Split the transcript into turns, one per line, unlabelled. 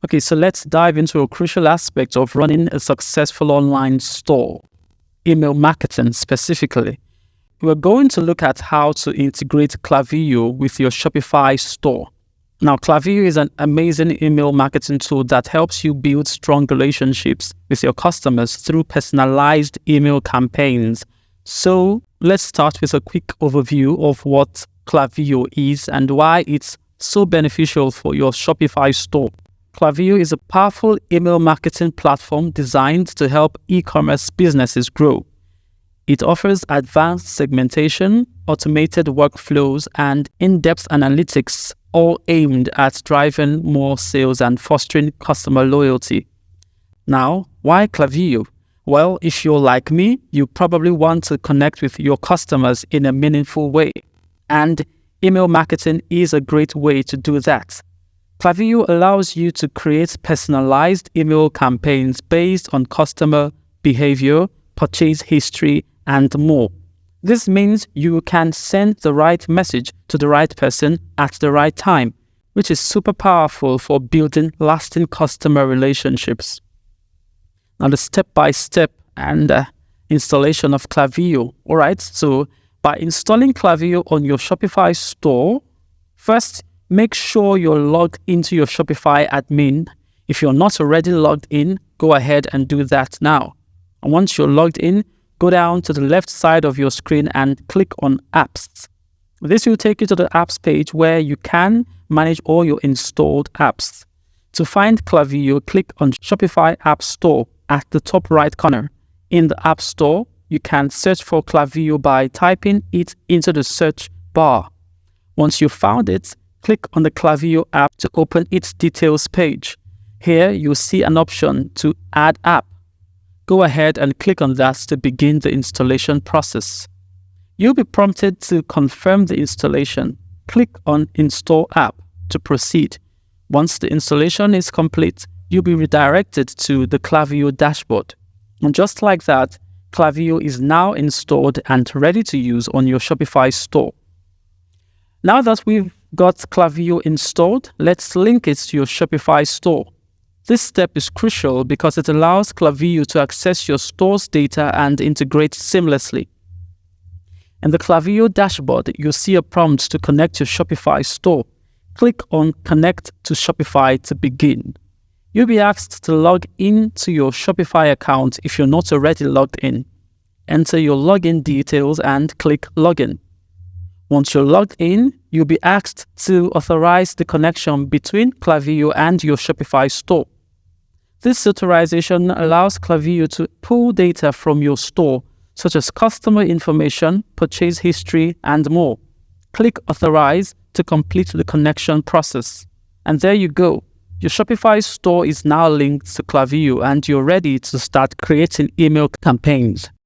Okay, so let's dive into a crucial aspect of running a successful online store, email marketing specifically. We're going to look at how to integrate Klaviyo with your Shopify store. Now, Klaviyo is an amazing email marketing tool that helps you build strong relationships with your customers through personalized email campaigns. So let's start with a quick overview of what Klaviyo is and why it's so beneficial for your Shopify store. Klaviyo is a powerful email marketing platform designed to help e-commerce businesses grow. It offers advanced segmentation, automated workflows, and in-depth analytics, all aimed at driving more sales and fostering customer loyalty. Now, why Klaviyo? Well, if you're like me, you probably want to connect with your customers in a meaningful way. And email marketing is a great way to do that. Klaviyo allows you to create personalized email campaigns based on customer behavior, purchase history, and more. This means you can send the right message to the right person at the right time, which is super powerful for building lasting customer relationships. Now, the step-by-step and installation of Klaviyo. All right, so by installing Klaviyo on your Shopify store, first, make sure you're logged into your Shopify admin. If you're not already logged in, go ahead and do that now. And once you're logged in, go down to the left side of your screen and click on Apps. This will take you to the Apps page where you can manage all your installed apps. To find Klaviyo, click on Shopify App Store at the top right corner. In the App Store, you can search for Klaviyo by typing it into the search bar. Once you've found it, click on the Klaviyo app to open its details page. Here, you'll see an option to add app. Go ahead and click on that to begin the installation process. You'll be prompted to confirm the installation. Click on Install App to proceed. Once the installation is complete, you'll be redirected to the Klaviyo dashboard. And just like that, Klaviyo is now installed and ready to use on your Shopify store. Now that we've got Klaviyo installed, let's link it to your Shopify store. This step is crucial because it allows Klaviyo to access your store's data and integrate seamlessly. In the Klaviyo dashboard, you'll see a prompt to connect your Shopify store. Click on Connect to Shopify to begin. You'll be asked to log in to your Shopify account if you're not already logged in. Enter your login details and click Login. Once you're logged in, you'll be asked to authorize the connection between Klaviyo and your Shopify store. This authorization allows Klaviyo to pull data from your store, such as customer information, purchase history, and more. Click Authorize to complete the connection process. And there you go. Your Shopify store is now linked to Klaviyo and you're ready to start creating email campaigns.